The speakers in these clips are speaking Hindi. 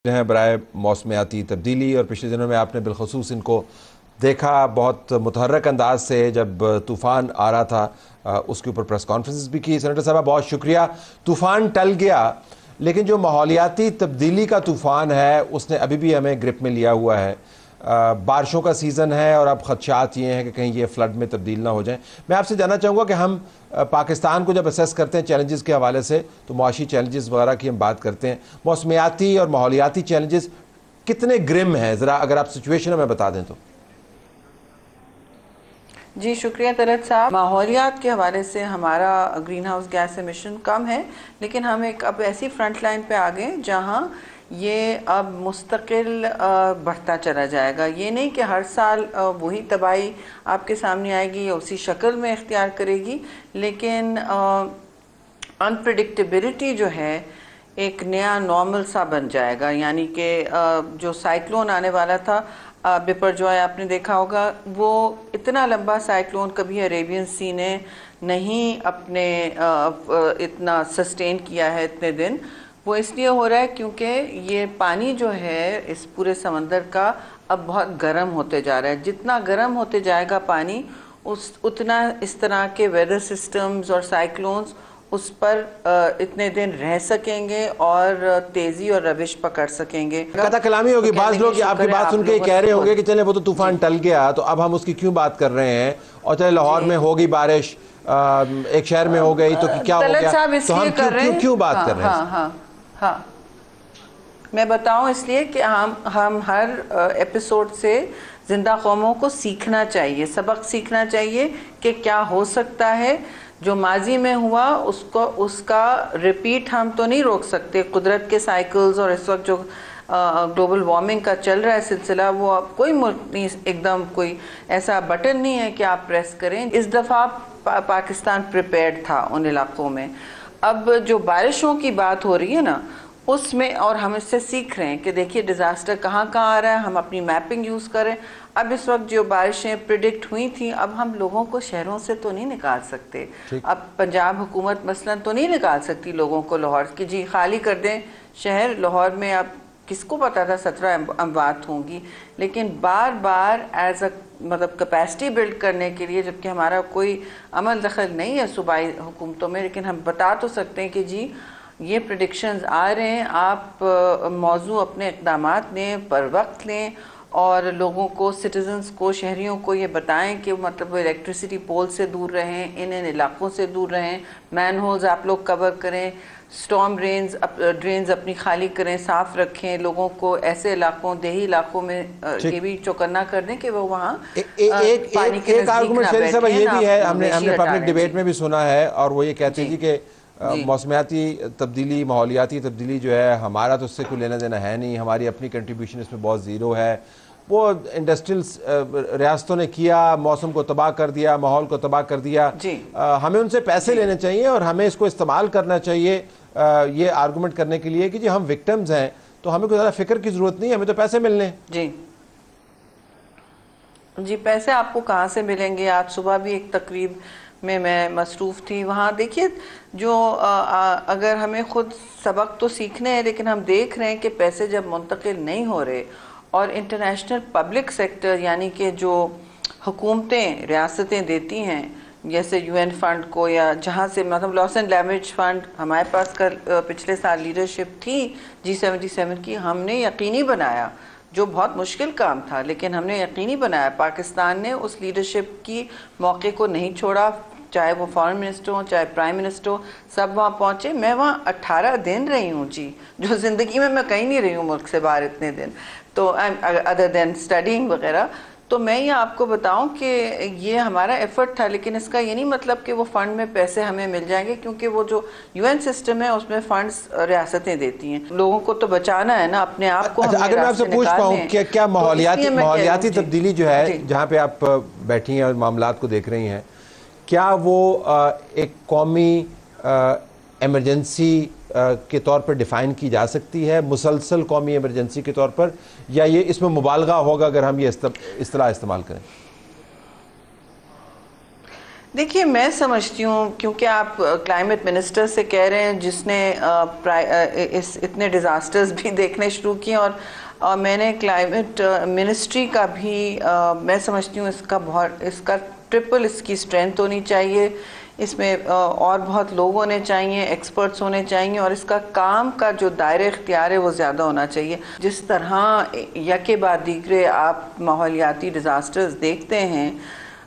हैं बराए मौसमियाती तब्दीली। और पिछले दिनों में आपने बिलखसूस इनको देखा बहुत मुतहर्रक अंदाज से जब तूफ़ान आ रहा था, उसके ऊपर प्रेस कॉन्फ्रेंस भी की। सेनेटर साहब बहुत शुक्रिया। तूफ़ान टल गया, लेकिन जो माहौलियाती तब्दीली का तूफ़ान है उसने अभी भी हमें ग्रिप में लिया हुआ है। बारिशों का सीज़न है और अब ख़दशात ये हैं कि कहीं ये फ्लड में तब्दील ना हो जाए। मैं आपसे जानना चाहूँगा कि हम पाकिस्तान को जब असेस करते हैं चैलेंजेस के हवाले से, तो मुआशी चैलेंजेस वगैरह की हम बात करते हैं, मौसमियाती और माहौलियाती चैलेंजेस कितने ग्रिम हैं, ज़रा अगर आप सिचुएशन हमें बता दें तो। जी शुक्रिया तलत साहब। माहौलियात के हवाले से हमारा ग्रीन हाउस गैस एमिशन कम है, लेकिन हम एक अब ऐसी फ्रंट लाइन पे आ गए जहाँ ये अब मुस्तकिल बढ़ता चला जाएगा। ये नहीं कि हर साल वही तबाही आपके सामने आएगी या उसी शक्ल में इख्तियार करेगी, लेकिन अनप्रिडिक्टेबिलिटी जो है एक नया नॉर्मल सा बन जाएगा। यानी कि जो साइक्लोन आने वाला था बिपरजॉय, आपने देखा होगा, वो इतना लंबा साइक्लोन कभी अरेबियन सी ने नहीं अपने इतना सस्टेन किया है इतने दिन। वो इसलिए हो रहा है क्योंकि ये पानी जो है इस पूरे समंदर का अब बहुत गर्म होते जा रहा है। जितना गर्म होते जाएगा पानी उतना इस तरह के वेदर सिस्टम्स और साइक्लोन्स उस पर इतने दिन रह सकेंगे और तेजी और रविश पकड़ सकेंगे। कथा कलामी होगी। बाज़ लोग आपकी बात सुन के कह रहे होंगे कि चले वो तो तूफान टल गया, तो अब हम उसकी क्यों बात कर रहे हैं, और चले लाहौर में होगी बारिश, एक शहर में हो गई तो क्या हो गया, तो हम क्यों बात कर रहे हैं। हाँ, मैं बताऊं इसलिए कि हम हर एपिसोड से जिंदा कौमों को सीखना चाहिए, सबक सीखना चाहिए कि क्या हो सकता है। जो माजी में हुआ उसका रिपीट हम तो नहीं रोक सकते। कुदरत के साइकिल्स और इस वक्त जो ग्लोबल वार्मिंग का चल रहा है सिलसिला, वो अब कोई मुल्क नहीं, एकदम कोई ऐसा बटन नहीं है कि आप प्रेस करें। इस दफ़ा पाकिस्तान प्रिपेयर्ड था उन इलाकों में। अब जो बारिशों की बात हो रही है ना, उसमें और हम इससे सीख रहे हैं कि देखिए डिज़ास्टर कहाँ कहाँ आ रहा है, हम अपनी मैपिंग यूज़ करें। अब इस वक्त जो बारिशें प्रिडिक्ट हुई थी, अब हम लोगों को शहरों से तो नहीं निकाल सकते। अब पंजाब हुकूमत मसलन तो नहीं निकाल सकती लोगों को लाहौर की, जी खाली कर दें शहर। लाहौर में अब किसको पता था 17 अमवात होंगी, लेकिन बार बार एज अ मतलब कैपेसिटी बिल्ड करने के लिए, जबकि हमारा कोई अमल दखल नहीं है सूबाई हुकूमतों में, लेकिन हम बता तो सकते हैं कि जी ये प्रेडिक्शंस आ रहे हैं, आप मौजू अपने इक़दामात लें, पर वक्त लें और लोगों को, सिटीजन्स को, शहरियों को ये बताएं कि मतलब वो इलेक्ट्रिसिटी पोल से दूर रहें, इन इलाकों से दूर रहें, मैन होल्स आप लोग कवर करें, स्टॉर्म ड्रेन्स अपनी खाली करें, साफ रखें, लोगों को ऐसे इलाकों, देही इलाकों में ये भी चौकन्ना कर दें कि वो वहाँ पानी के नज़दीक ना बैठें। ये भी है, हमने पब्लिक डिबेट में भी सुना है, और वो ये कहते हैं कि मौसमियाती तब्दीली, माहौलियाती तब्दीली जो है, हमारा तो उससे कोई लेना देना है नहीं, हमारी अपनी कंट्रीब्यूशन इसमें बहुत ज़ीरो है। वो इंडस्ट्रियल रियासतों ने किया, मौसम को तबाह कर दिया, माहौल को तबाह कर दिया। हमें उनसे पैसे लेने चाहिए और हमें इसको इस्तेमाल करना चाहिए ये आर्गूमेंट करने के लिए कि जी हम विक्टिम्स हैं, तो हमें कोई ज़्यादा फिक्र की ज़रूरत नहीं है, हमें तो पैसे मिलने। जी पैसे आपको कहाँ से मिलेंगे। आज सुबह भी एक तकरीब में मैं मसरूफ़ थी, वहाँ देखिए जो अगर हमें ख़ुद सबक तो सीखने हैं, लेकिन हम देख रहे हैं कि पैसे जब मुंतकिल नहीं हो रहे और इंटरनेशनल पब्लिक सेक्टर यानी कि जो हुकूमतें रियासतें देती हैं, जैसे यूएन फंड को या जहाँ से मतलब लॉस एंड डैमेज फंड, हमारे पास कल पिछले साल लीडरशिप थी G77 की, हमने यकीनी बनाया, जो बहुत मुश्किल काम था, लेकिन हमने यकीनी बनाया। पाकिस्तान ने उस लीडरशिप की मौके को नहीं छोड़ा, चाहे वो फॉरेन मिनिस्टर हो, चाहे प्राइम मिनिस्टर हो, सब वहाँ पहुँचे। मैं वहाँ 18 दिन रही हूँ जी, जो ज़िंदगी में मैं कहीं नहीं रही हूँ मुल्क से बाहर इतने दिन, तो अदर देन स्टडिंग वगैरह। तो मैं ये आपको बताऊं कि ये हमारा एफर्ट था, लेकिन इसका ये नहीं मतलब कि वो फंड में पैसे हमें मिल जाएंगे, क्योंकि वो जो यूएन सिस्टम है उसमें फंड्स रियासतें देती हैं। लोगों को तो बचाना है ना अपने आप को। अगर मैं आपसे पूछ पाऊँ कि क्या माहौलियाती तब्दीली जो है, जहाँ पे आप बैठी हैं और मामलात को देख रही हैं, क्या वो एक कौमी एमरजेंसी के तौर पर डिफ़ाइन की जा सकती है, मुसलसल कौमी इमरजेंसी के तौर पर, या ये इसमें मुबालगा होगा अगर हम ये इस्तेलाह इस्तेमाल करें? देखिए, मैं समझती हूँ, क्योंकि आप क्लाइमेट मिनिस्टर से कह रहे हैं जिसने इतने डिज़ास्टर्स भी देखने शुरू किए, और मैंने क्लाइमेट मिनिस्ट्री का भी मैं समझती हूँ इसका ट्रिपल इसकी स्ट्रेंथ होनी चाहिए। इसमें और बहुत लोग होने चाहिए, एक्सपर्ट्स होने चाहिए, और इसका काम का जो दायरे इख्तियार है वो ज़्यादा होना चाहिए। जिस तरह यके बाद दीगरे आप माहौलियाती डिज़ास्टर्स देखते हैं,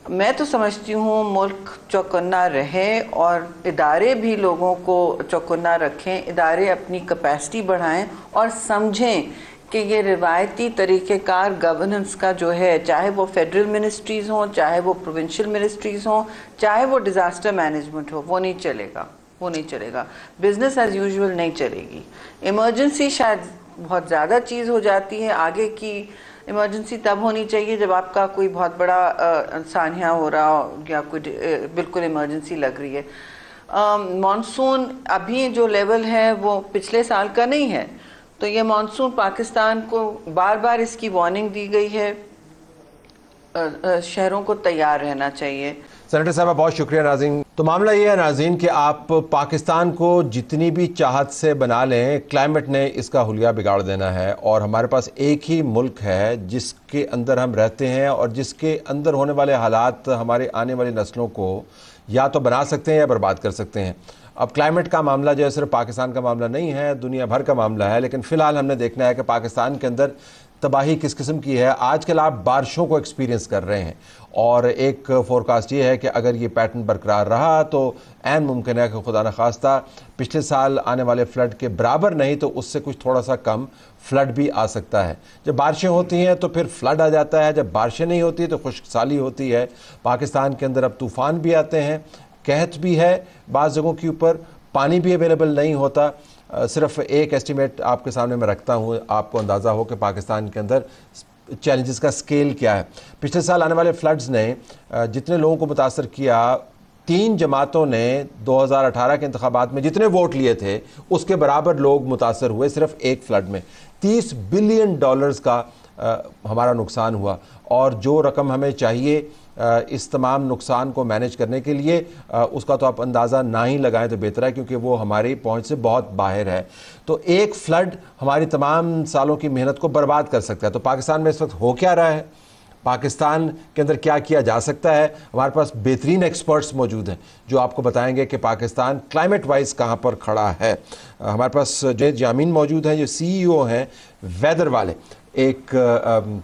मैं तो समझती हूँ मुल्क चौकन्ना रहे और इदारे भी लोगों को चौकन्ना रखें, इदारे अपनी कैपेसिटी बढ़ाएं और समझें कि ये रिवायती तरीक़ेकार गवर्नेंस का जो है, चाहे वो फेडरल मिनिस्ट्रीज़ हों, चाहे वो प्रोविंशियल मिनिस्ट्रीज़ हों, चाहे वो डिज़ास्टर मैनेजमेंट हो, वो नहीं चलेगा। बिज़नेस एज़ यूजुअल नहीं चलेगी। इमरजेंसी शायद बहुत ज़्यादा चीज़ हो जाती है। आगे की इमरजेंसी तब होनी चाहिए जब आपका कोई बहुत बड़ा सान्या हो रहा हो या कोई बिल्कुल इमरजेंसी लग रही है। मानसून अभी जो लेवल है वो पिछले साल का नहीं है, तो ये मानसून पाकिस्तान को बार बार इसकी वार्निंग दी गई है, शहरों को तैयार रहना चाहिए। सेनेटर साहब बहुत शुक्रिया। नाज़रीन, तो मामला ये है नाज़रीन कि आप पाकिस्तान को जितनी भी चाहत से बना लें, क्लाइमेट ने इसका हुलिया बिगाड़ देना है। और हमारे पास एक ही मुल्क है जिसके अंदर हम रहते हैं और जिसके अंदर होने वाले हालात हमारे आने वाली नस्लों को या तो बना सकते हैं या बर्बाद कर सकते हैं। अब क्लाइमेट का मामला जो है सिर्फ पाकिस्तान का मामला नहीं है, दुनिया भर का मामला है, लेकिन फ़िलहाल हमने देखना है कि पाकिस्तान के अंदर तबाही किस किस्म की है। आजकल आप बारिशों को एक्सपीरियंस कर रहे हैं और एक फोरकास्ट ये है कि अगर ये पैटर्न बरकरार रहा तो ऐन मुमकिन है कि खुदा न खास्ता पिछले साल आने वाले फ़्लड के बराबर नहीं तो उससे कुछ थोड़ा सा कम फ़्लड भी आ सकता है। जब बारिशें होती हैं तो फिर फ़्लड आ जाता है, जब बारिशें नहीं होती तो खुशहाली होती है। पाकिस्तान के अंदर अब तूफ़ान भी आते हैं, कहत भी है, बाज़ जगहों के ऊपर पानी भी अवेलेबल नहीं होता। सिर्फ एक एस्टीमेट आपके सामने मैं रखता हूँ, आपको अंदाज़ा हो कि पाकिस्तान के अंदर चैलेंजेस का स्केल क्या है। पिछले साल आने वाले फ्लड्स ने जितने लोगों को मुतासर किया, 3 जमातों ने 2018 के इंतखाबात में जितने वोट लिए थे उसके बराबर लोग मुतासर हुए सिर्फ एक फ्लड में। $30 बिलियन का हमारा नुकसान हुआ, और जो रकम हमें चाहिए इस तमाम नुकसान को मैनेज करने के लिए उसका तो आप अंदाज़ा ना ही लगाएं तो बेहतर है, क्योंकि वो हमारी पहुंच से बहुत बाहर है। तो एक फ्लड हमारी तमाम सालों की मेहनत को बर्बाद कर सकता है। तो पाकिस्तान में इस वक्त हो क्या रहा है, पाकिस्तान के अंदर क्या किया जा सकता है, हमारे पास बेहतरीन एक्सपर्ट्स मौजूद हैं जो आपको बताएंगे कि पाकिस्तान क्लाइमेट वाइज कहाँ पर खड़ा है। हमारे पास जो जामीन मौजूद हैं, जो CEO हैं वेदर वाले, एक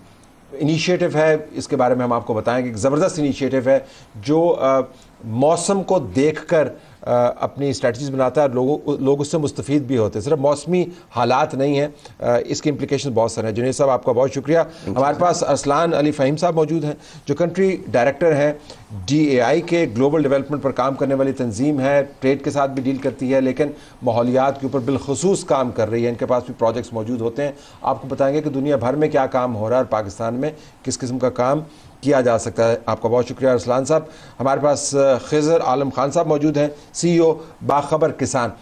इनिशिएटिव है, इसके बारे में हम आपको बताएंगे। एक ज़बरदस्त इनिशिएटिव है जो मौसम को देखकर अपनी स्ट्रेटजीज बनाता है और लोग उससे मुस्तफ़ीद भी होते हैं। सिर्फ मौसमी हालात नहीं हैं, इसके इम्प्लिकेशन बहुत सारे हैं। जुनैद साहब आपका बहुत शुक्रिया। हमारे पास अरसलान अली फ़हीम साहब मौजूद हैं जो कंट्री डायरेक्टर हैं DAI के, ग्लोबल डेवलपमेंट पर काम करने वाली तंजीम है, ट्रेड के साथ भी डील करती है लेकिन माहौलियात के ऊपर बिलखसूस काम कर रही है। इनके पास भी प्रोजेक्ट्स मौजूद होते हैं। आपको बताएंगे कि दुनिया भर में क्या काम हो रहा है और पाकिस्तान में किस किस्म का काम किया जा सकता है। आपका बहुत शुक्रिया अरसलान साहब। हमारे पास खिज़र आलम खान साहब मौजूद हैं, CEO बाखबर किसान।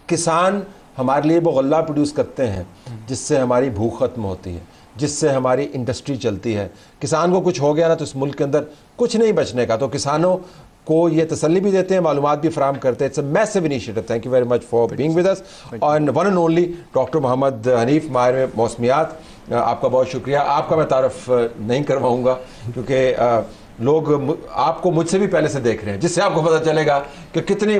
किसान हमारे लिए वो गल्ला प्रोड्यूस करते हैं जिससे हमारी भूख ख़त्म होती है, जिससे हमारी इंडस्ट्री चलती है। किसान को कुछ हो गया ना तो इस मुल्क के अंदर कुछ नहीं बचने का। तो किसानों को ये तसल्ली भी देते हैं, मालूमात भी फराहम करते हैं। It's a massive initiative. Thank you very much for being with us. और one and only doctor Mohammad Hanif, माहिर मौसमियात, आपका बहुत शुक्रिया। आपका मैं तारफ़ नहीं करवाऊँगा क्योंकि लोग आपको मुझसे भी पहले से देख रहे हैं, जिससे आपको पता चलेगा कि कितने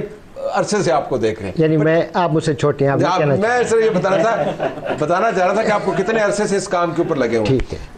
अरसे से आपको देख रहे हैं। यानी मैं, आप मुझसे छोटे हैं। मैं सिर्फ ये बताना चाह रहा था कि आपको कितने अरसे से इस काम के ऊपर लगे हुए। ठीक है।